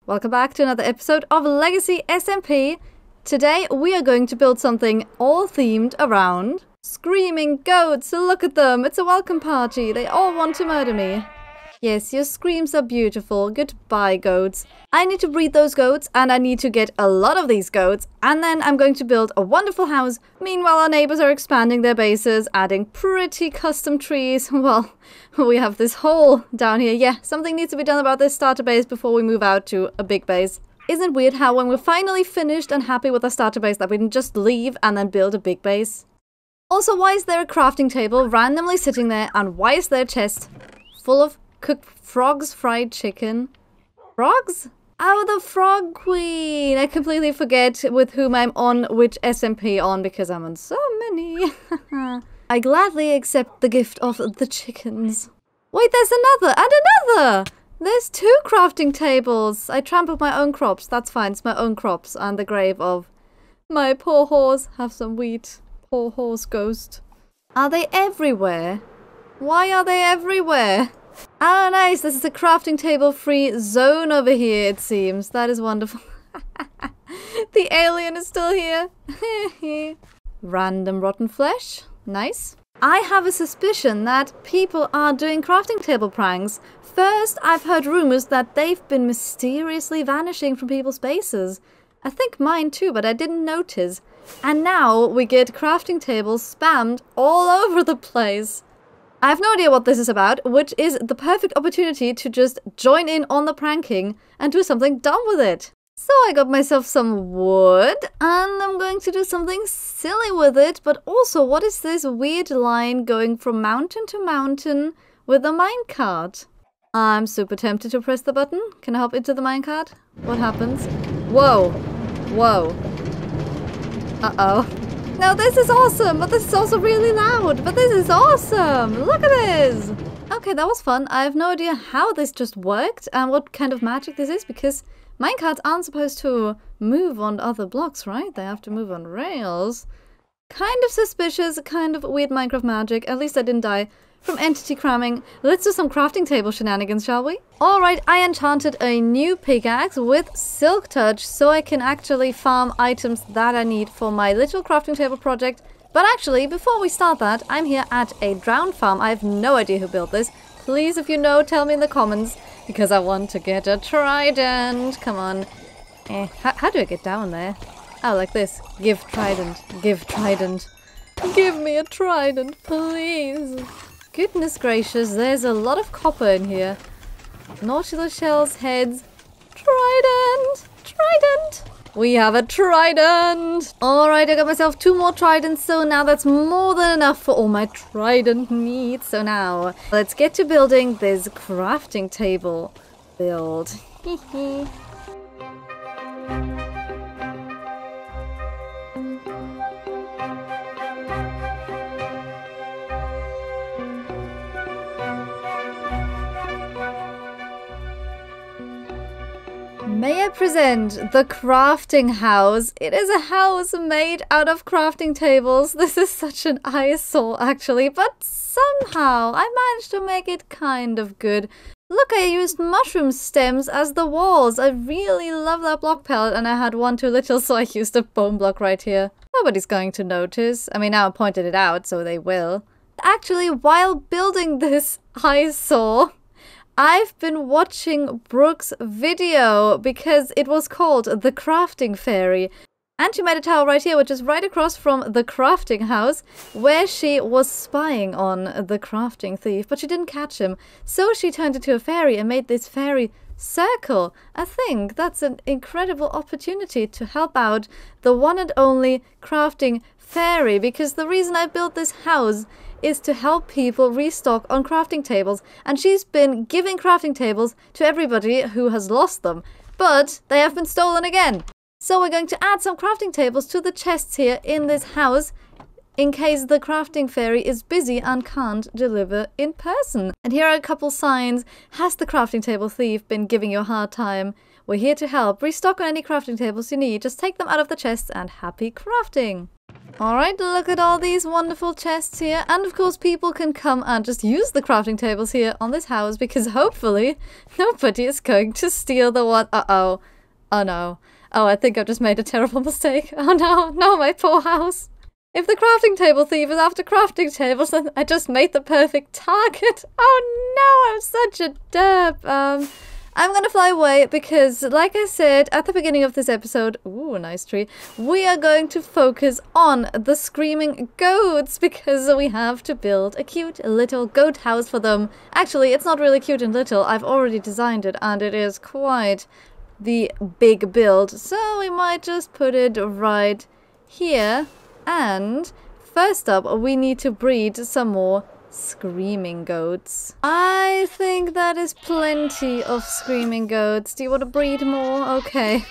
Welcome back to another episode of Legacy SMP. Today we are going to build something all themed around screaming goats. Look at them, it's a welcome party. They all want to murder me. Yes, your screams are beautiful. Goodbye, goats. I need to breed those goats, and I need to get a lot of these goats, and then I'm going to build a wonderful house. Meanwhile, our neighbors are expanding their bases, adding pretty custom trees. Well, we have this hole down here. Yeah, something needs to be done about this starter base before we move out to a big base. Isn't it weird how when we're finally finished and happy with our starter base that we can just leave and then build a big base? Also, why is there a crafting table randomly sitting there, and why is there a chest full of cooked frogs, fried chicken? Frogs? Oh, the Frog Queen! I completely forget with whom I'm on which SMP on because I'm on so many. I gladly accept the gift of the chickens. Wait, there's another and another! There's two crafting tables. I trampled my own crops. That's fine. It's my own crops and the grave of my poor horse. Have some wheat. Poor horse ghost. Are they everywhere? Why are they everywhere? Oh, nice. This is a crafting table free zone over here, it seems. That is wonderful. The alien is still here. Random rotten flesh. Nice. I have a suspicion that people are doing crafting table pranks. First, I've heard rumors that they've been mysteriously vanishing from people's bases. I think mine too, but I didn't notice. And now we get crafting tables spammed all over the place. I have no idea what this is about, which is the perfect opportunity to just join in on the pranking and do something dumb with it. So I got myself some wood, and I'm going to do something silly with it, but also, what is this weird line going from mountain to mountain with a minecart? I'm super tempted to press the button. Can I hop into the minecart? What happens? Whoa. Whoa. Uh-oh. Now this is awesome, but this is also really loud. But this is awesome. Look at this. Okay, that was fun. I have no idea how this just worked and what kind of magic this is, because minecarts aren't supposed to move on other blocks, right? They have to move on rails. Kind of suspicious, kind of weird Minecraft magic. At least I didn't die from entity cramming. Let's do some crafting table shenanigans, shall we? Alright, I enchanted a new pickaxe with silk touch so I can actually farm items that I need for my little crafting table project. But actually, before we start that, I'm here at a drowned farm. I have no idea who built this. Please, if you know, tell me in the comments, because I want to get a trident. Come on. How do I get down there? Oh, like this. Give trident. Give trident. Give me a trident, please. Goodness gracious, there's a lot of copper in here. Nautilus shells, heads. Trident! Trident! We have a trident! Alright, I got myself 2 more tridents, so now that's more than enough for all my trident needs. So now, let's get to building this crafting table build. May I present the crafting house? It is a house made out of crafting tables. This is such an eyesore, actually, but somehow I managed to make it kind of good. Look, I used mushroom stems as the walls. I really love that block palette, and I had one too little, so I used a bone block right here. Nobody's going to notice. I mean, now I pointed it out, so they will. Actually, while building this eyesore, I've been watching Brooke's video because it was called The Crafting Fairy. And she made a towel right here, which is right across from the crafting house, where she was spying on the crafting thief, but she didn't catch him. So she turned into a fairy and made this fairy circle. I think that's an incredible opportunity to help out the one and only crafting fairy, because the reason I built this house is to help people restock on crafting tables, and she's been giving crafting tables to everybody who has lost them, but they have been stolen again. So we're going to add some crafting tables to the chests here in this house in case the crafting fairy is busy and can't deliver in person. And here are a couple signs. Has the crafting table thief been giving you a hard time? We're here to help. Restock on any crafting tables you need. Just take them out of the chests and happy crafting. Alright, look at all these wonderful chests here. And of course people can come and just use the crafting tables here on this house because hopefully nobody is going to steal the one. Uh-oh. Oh no. Oh, I think I've just made a terrible mistake. Oh no, no, my poor house. If the crafting table thief is after crafting tables, then I just made the perfect target. Oh no, I'm such a derp. I'm gonna fly away because, like I said at the beginning of this episode, ooh, a nice tree, we are going to focus on the screaming goats because we have to build a cute little goat house for them. Actually, it's not really cute and little. I've already designed it and it is quite the big build. So we might just put it right here. And first up, we need to breed some more screaming goats. I think that is plenty of screaming goats. Do you want to breed more? Okay.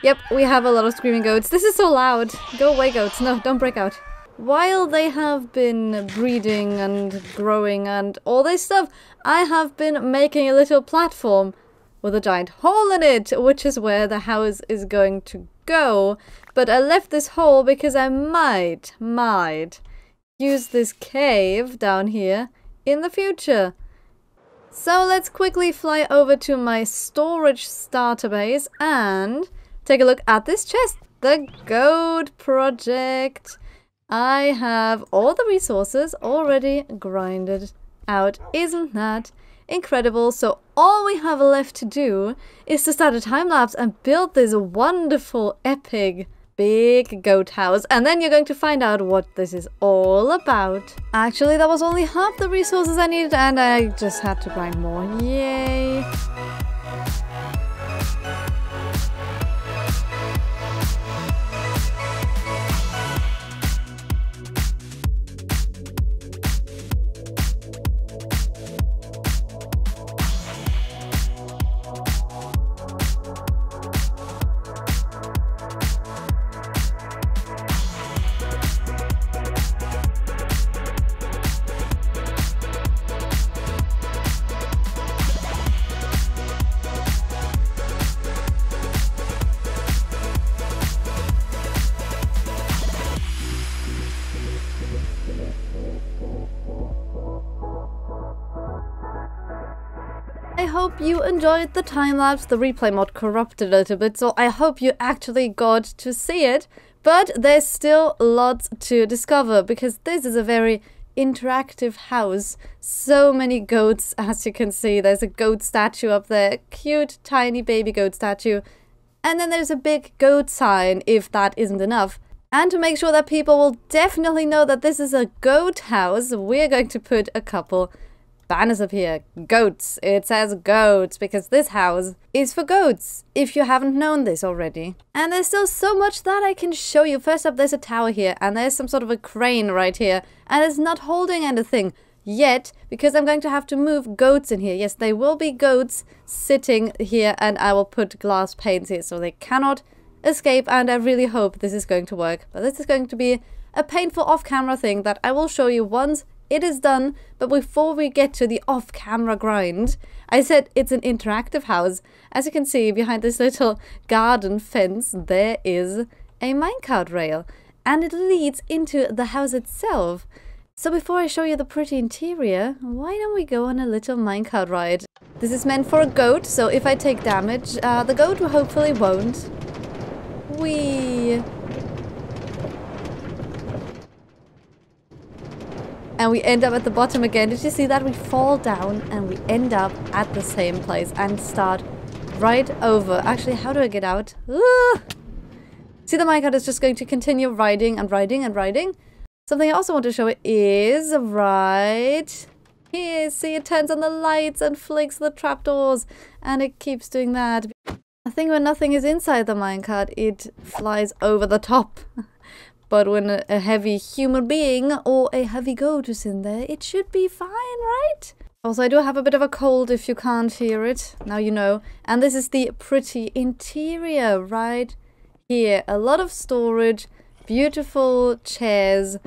Yep, we have a lot of screaming goats. This is so loud. Go away, goats. No, don't break out. While they have been breeding and growing and all this stuff, I have been making a little platform with a giant hole in it, which is where the house is going to go. But I left this hole because I might use this cave down here in the future. So let's quickly fly over to my storage starter base and take a look at this chest. The goat project. I have all the resources already grinded out. Isn't that incredible? So all we have left to do is to start a time lapse and build this wonderful epic big goat house, and then you're going to find out what this is all about. Actually, that was only half the resources I needed and I just had to grind more. Yay! I hope you enjoyed the time-lapse. The replay mod corrupted a little bit, so I hope you actually got to see it. But there's still lots to discover, because this is a very interactive house. So many goats, as you can see. There's a goat statue up there, cute tiny baby goat statue. And then there's a big goat sign, if that isn't enough. And to make sure that people will definitely know that this is a goat house, we're going to put a couple banners up here. Goats. It says goats because this house is for goats, if you haven't known this already. And there's still so much that I can show you. First up, there's a tower here and there's some sort of a crane right here and it's not holding anything yet because I'm going to have to move goats in here. Yes, they will be goats sitting here and I will put glass panes here so they cannot escape, and I really hope this is going to work. But this is going to be a painful off-camera thing that I will show you once it is done. But before we get to the off-camera grind, I said it's an interactive house. As you can see behind this little garden fence, there is a minecart rail and it leads into the house itself. So before I show you the pretty interior, why don't we go on a little minecart ride? This is meant for a goat, so if I take damage, the goat hopefully won't. Whee! And we end up at the bottom again. Did you see that? We fall down and we end up at the same place and start right over. Actually, how do I get out? Ooh! See, the minecart is just going to continue riding and riding and riding. Something I also want to show is right here. See, it turns on the lights and flicks the trapdoors. And it keeps doing that. I think when nothing is inside the minecart, it flies over the top. But when a heavy human being or a heavy goat is in there, it should be fine, right? Also, I do have a bit of a cold if you can't hear it. Now you know. And this is the pretty interior right here. A lot of storage, beautiful chairs.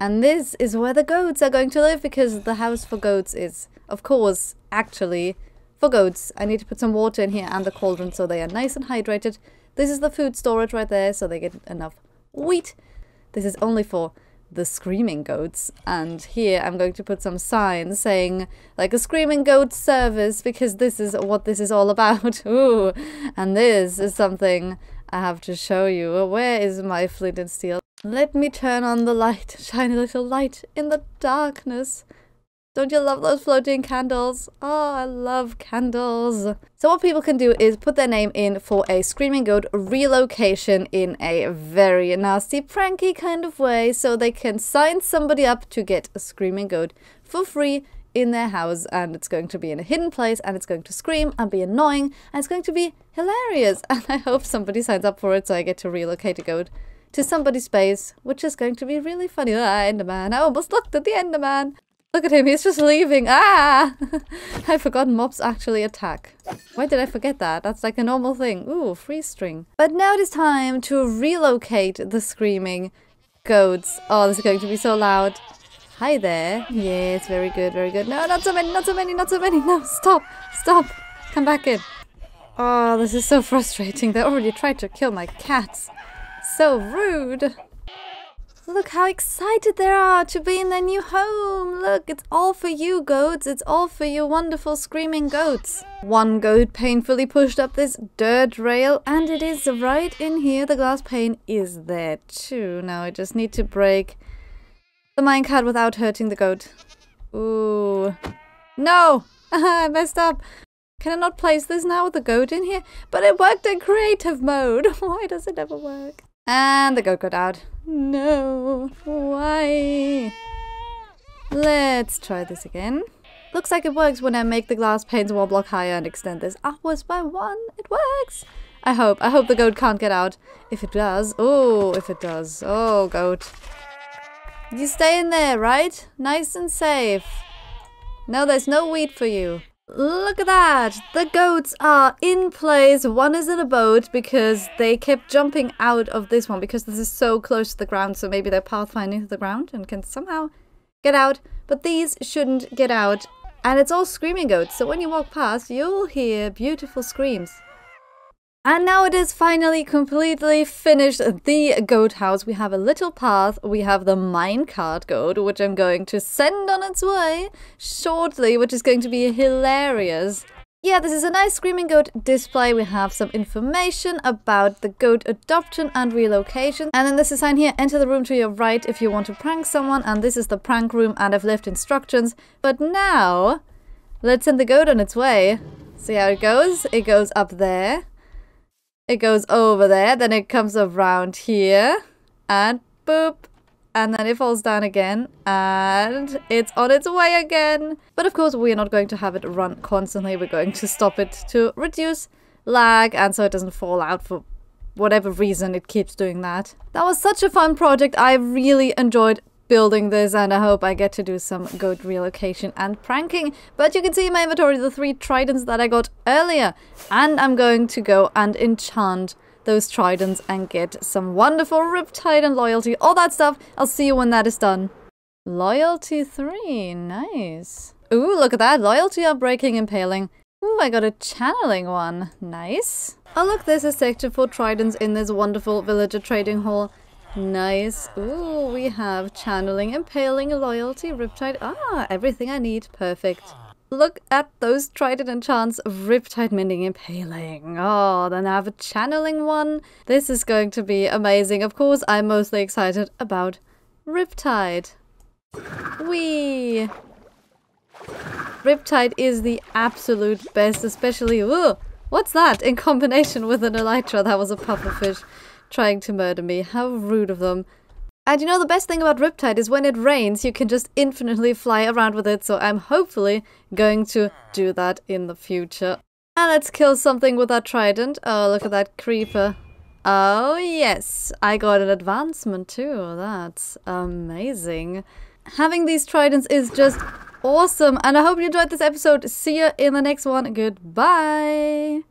And this is where the goats are going to live because the house for goats is, of course, actually for goats. I need to put some water in here and the cauldron so they are nice and hydrated. This is the food storage right there so they get enough wheat. this is only for the screaming goats. And here I'm going to put some signs saying like a screaming goat service, because this is what this is all about. Ooh, and this is something I have to show you. Where is my flint and steel? Let me turn on the light, shine a little light in the darkness. Don't you love those floating candles? Oh, I love candles. So what people can do is put their name in for a screaming goat relocation in a very nasty, pranky kind of way. So they can sign somebody up to get a screaming goat for free in their house. And it's going to be in a hidden place, and it's going to scream and be annoying, and it's going to be hilarious. And I hope somebody signs up for it so I get to relocate a goat to somebody's space, which is going to be really funny. Ah, Enderman. I almost looked at the Enderman. Look at him, he's just leaving. Ah! I've forgotten mobs actually attack. Why did I forget that? That's like a normal thing. Ooh, freeze string. But now it is time to relocate the screaming goats. Oh, this is going to be so loud. Hi there. Yes, very good, very good. No, not so many, not so many, not so many. No, stop, stop. Come back in. Oh, this is so frustrating. They already tried to kill my cats. So rude. Look how excited they are to be in their new home. Look, it's all for you, goats. It's all for you wonderful screaming goats. One goat painfully pushed up this dirt rail, and it is right in here. The glass pane is there too. Now I just need to break the minecart without hurting the goat. Ooh. No! I messed up. Can I not place this now with the goat in here? But it worked in creative mode. Why does it never work? And the goat got out. No, why? Let's try this again. Looks like it works when I make the glass panes 1 block higher and extend this upwards by 1. It works. I hope the goat can't get out. If it does, oh, goat. You stay in there, right? Nice and safe. No, there's no wheat for you. Look at that! The goats are in place. One is in a boat because they kept jumping out of this one because this is so close to the ground, so maybe they're pathfinding to the ground and can somehow get out. But these shouldn't get out. And it's all screaming goats, so when you walk past, you'll hear beautiful screams. And now it is finally completely finished, the goat house. We have a little path, we have the minecart goat, which I'm going to send on its way shortly, which is going to be hilarious. Yeah, this is a nice screaming goat display. We have some information about the goat adoption and relocation. And then there's a sign here, enter the room to your right if you want to prank someone. And this is the prank room, and I've left instructions. But now, let's send the goat on its way. See how it goes? It goes up there. It goes over there, then it comes around here, and boop, and then it falls down again, and it's on its way again. But of course, we are not going to have it run constantly. We're going to stop it to reduce lag, and so it doesn't fall out for whatever reason it keeps doing that. That was such a fun project. I really enjoyed building this, and I hope I get to do some goat relocation and pranking. But you can see in my inventory the 3 tridents that I got earlier, and I'm going to go and enchant those tridents and get some wonderful riptide and loyalty, all that stuff. I'll see you when that is done. Loyalty 3, nice. Ooh, look at that, loyalty, unbreaking, impaling. Ooh, I got a channeling one, nice. Oh look, there's a section for tridents in this wonderful villager trading hall. Nice. Ooh, we have channeling, impaling, loyalty, riptide. Ah, everything I need. Perfect. Look at those trident enchants, riptide, mending, impaling. Oh, then I have a channeling one. This is going to be amazing. Of course, I'm mostly excited about riptide. Whee! Riptide is the absolute best, especially... Ooh, what's that? In combination with an elytra. That was a pufferfish trying to murder me. How rude of them. And you know, the best thing about Riptide is when it rains, you can just infinitely fly around with it, so I'm hopefully going to do that in the future. And let's kill something with that trident. Oh, look at that creeper. Oh, yes. I got an advancement too. That's amazing. Having these tridents is just awesome. And I hope you enjoyed this episode. See you in the next one. Goodbye.